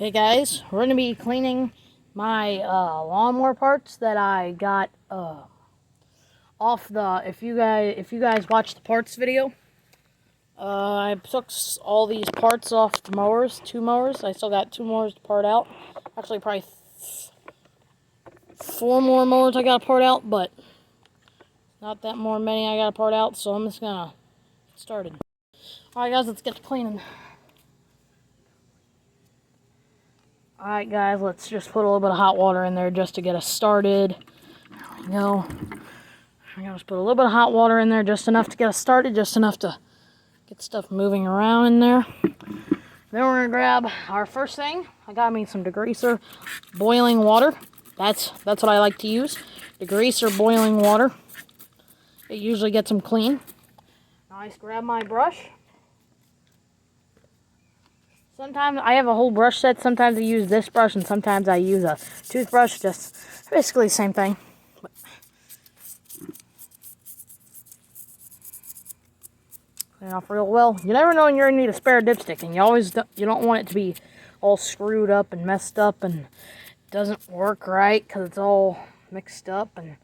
Hey guys, we're gonna be cleaning my lawnmower parts that I got off the. If you guys watched the parts video, I took all these parts off the mowers, 2 mowers. I still got 2 mowers to part out. Actually, probably 4 more mowers I got to part out, but not that many I got to part out. So I'm just gonna get started. All right, guys, let's get to cleaning. Alright guys, let's just put a little bit of hot water in there just to get us started. There we go. I'm gonna just put a little bit of hot water in there, just enough to get us started, just enough to get stuff moving around in there. Then we're gonna grab our first thing. I got me some degreaser boiling water. That's what I like to use. Degreaser boiling water. It usually gets them clean. Now I just grab my brush. Sometimes I have a whole brush set. Sometimes I use this brush, and sometimes I use a toothbrush. Just basically the same thing. Clean off real well. You never know when you're gonna need a spare dipstick, and you don't want it to be all screwed up and messed up and doesn't work right because it's all mixed up. And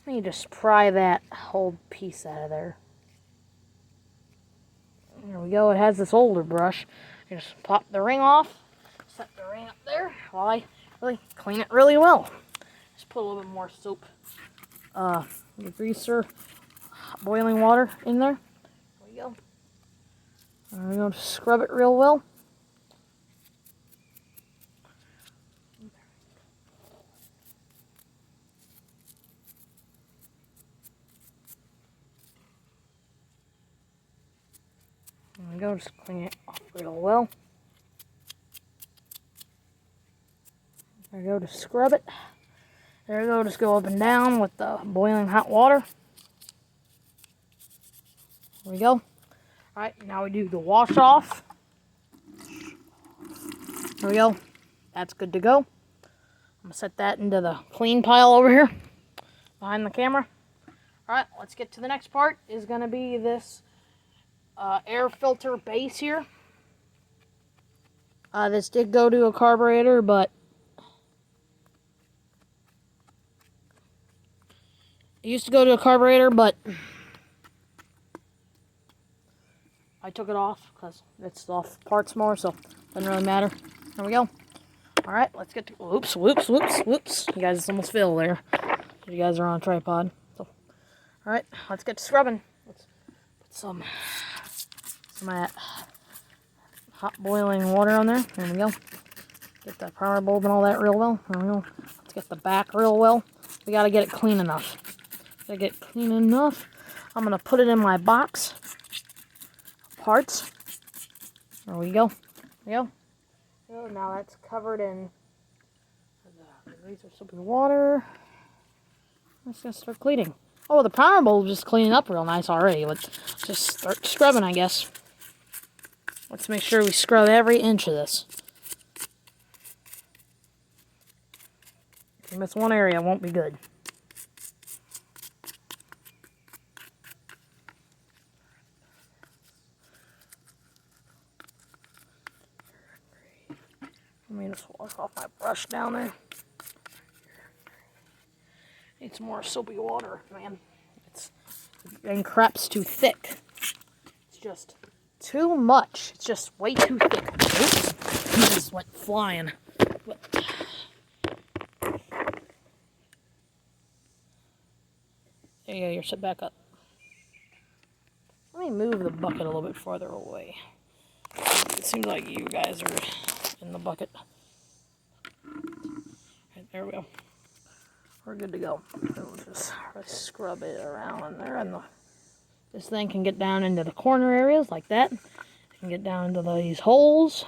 you just pry that whole piece out of there. There we go. It has this older brush. You just pop the ring off, set the ring up there while I really clean it really well. Just put a little bit more soap, degreaser, boiling water in there. There we go. And we're going to scrub it real well. There we go, just clean it off real well. There we go, just scrub it. There we go, just go up and down with the boiling hot water. There we go. Alright, now we do the wash off. There we go. That's good to go. I'm going to set that into the clean pile over here behind the camera. Alright, let's get to the next part. Is going to be this air filter base here. This did go to a carburetor, but it used to go to a carburetor, but I took it off because it's off parts more, so it doesn't really matter. There we go. All right, let's get to. Whoops. You guys, it's almost fell there. You guys are on a tripod. So, all right, let's get to scrubbing. Let's put some of that hot boiling water on there. There we go. Get that primer bulb and all that real well. There we go. Let's get the back real well. We gotta get it clean enough. Gotta get it clean enough. I'm gonna put it in my box. Parts. There we go. There we go. Now that's covered in the degreaser soapy water. Let's just start cleaning. Oh, the primer bulb is just cleaning up real nice already. Let's just start scrubbing, I guess. Let's make sure we scrub every inch of this. If you miss one area, it won't be good. Let me just wash off my brush down there. Need some more soapy water, man. It's getting crap's too thick. It's just too much. It's just way too thick. Oops. It just went flying. But there you go, you're set back up. Let me move the bucket a little bit farther away. It seems like you guys are in the bucket. Right, there we go. We're good to go. So we'll just scrub it around in there. And this thing can get down into the corner areas like that. It can get down into these holes.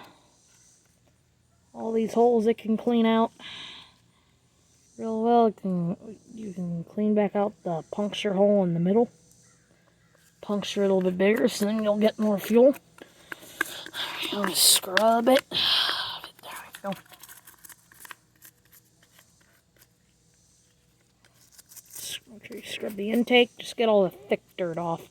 All these holes it can clean out real well. You can clean back out the puncture hole in the middle. Puncture it a little bit bigger, so then you'll get more fuel. I'll just scrub it. There we go. Make sure you scrub the intake. Just get all the thick dirt off.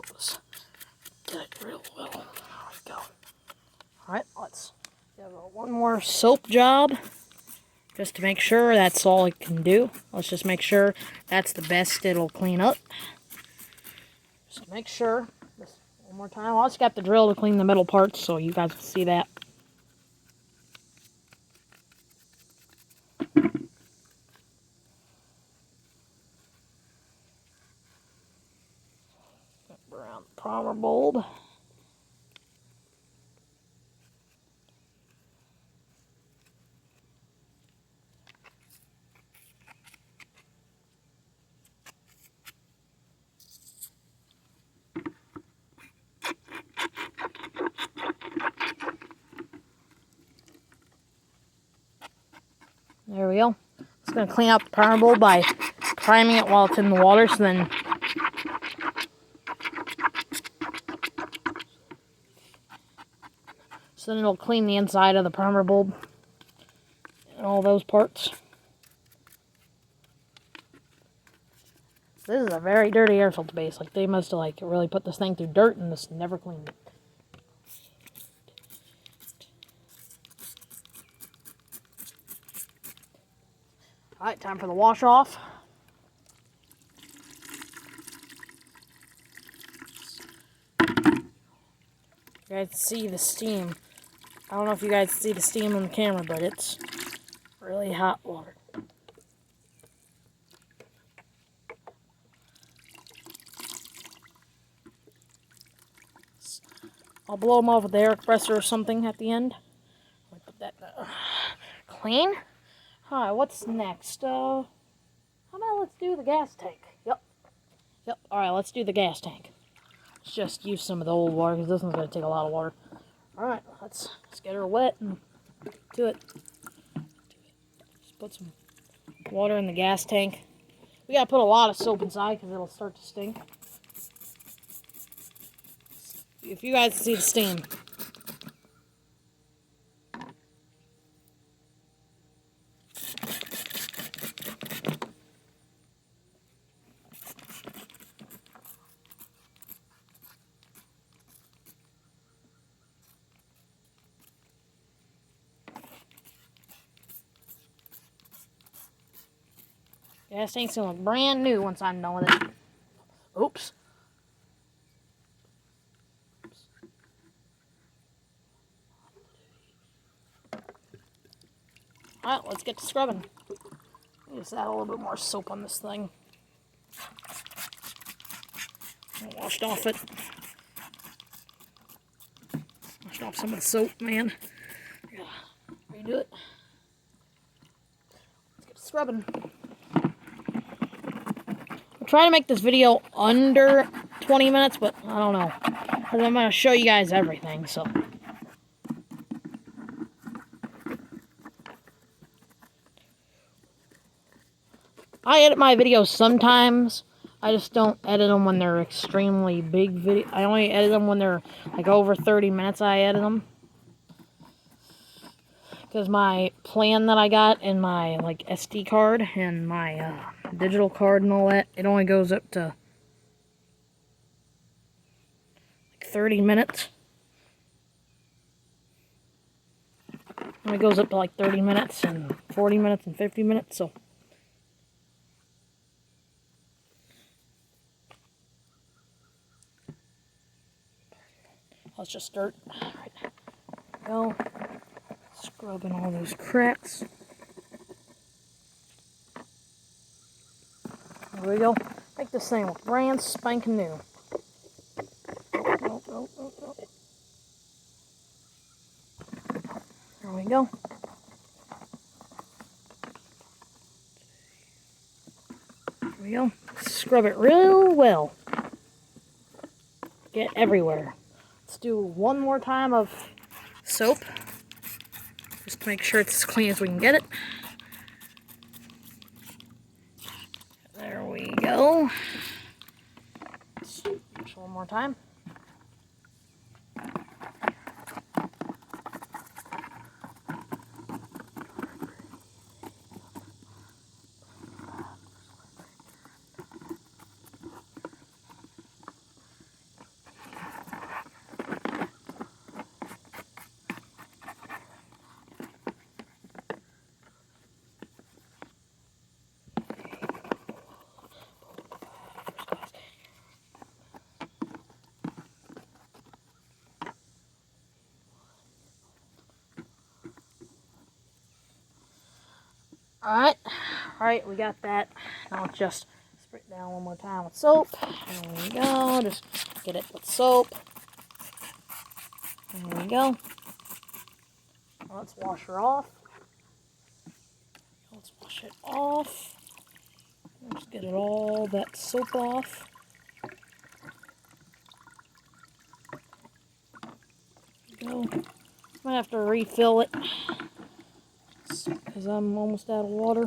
focus. Get it real well. There we go. Alright, let's give one more soap job. Just to make sure that's all it can do. Let's just make sure that's the best it'll clean up. Just make sure. Just one more time. I just got the drill to clean the middle parts so you guys can see that. Around the primer bulb. There we go. It's going to clean out the primer bulb by priming it while it's in the water, so then it'll clean the inside of the primer bulb and all those parts. This is a very dirty air filter base. Like, they must have really put this thing through dirt and this never cleaned it. Alright, time for the wash off. You guys see the steam. I don't know if you guys see the steam on the camera, but it's really hot water. I'll blow them off with the air compressor or something at the end. I'll put that clean. Alright, what's next? How about let's do the gas tank? Yep. Alright, let's do the gas tank. Let's just use some of the old water because this one's going to take a lot of water. Alright, let's get her wet and do it. Just put some water in the gas tank. We got to put a lot of soap inside because it'll start to stink. If you guys see the steam. Gas tank's gonna look brand new once I'm done with it. Oops. Alright, let's get to scrubbing. Just add a little bit more soap on this thing. I washed off it. Washed off some of the soap, man. Yeah, redo it. Let's get to scrubbing. I'll try to make this video under 20 minutes, but I don't know. Because I'm going to show you guys everything, so. I edit my videos sometimes. I just don't edit them when they're extremely big video. I only edit them when they're like over 30 minutes. I edit them because my plan that I got in my like SD card and my digital card and all that, it only goes up to like 30 minutes. It only goes up to like 30 minutes and 40 minutes and 50 minutes. So. Let's just start. Right. Go. Scrubbing all those cracks. There we go. Make this thing look brand spanking new. Go. There we go. There we go. Scrub it real well. Get everywhere. Let's do one more time of soap, just to make sure it's as clean as we can get it. There we go. Just one more time. Alright, we got that. Now let's just spray it down one more time with soap. There we go. Just get it with soap. There we go. Let's wash her off. Let's wash it off. Let's get it all that soap off. There we go. Might have to refill it because I'm almost out of water.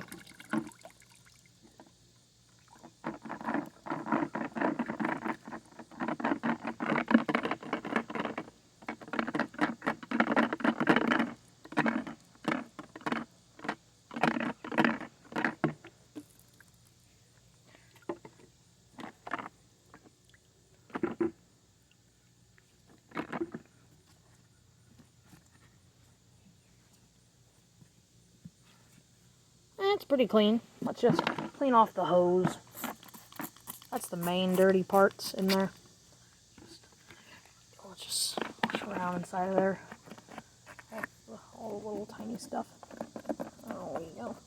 It's pretty clean. Let's just clean off the hose. That's the main dirty parts in there. Let's just wash around inside of there. All the little tiny stuff. Oh, there we go.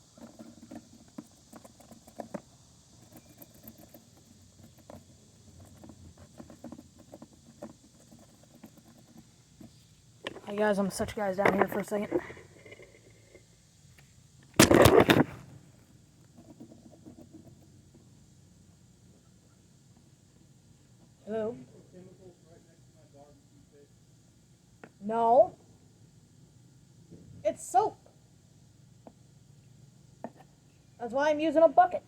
Hey guys, I'm gonna set you guys down here for a second. Hello? No. It's soap. That's why I'm using a bucket.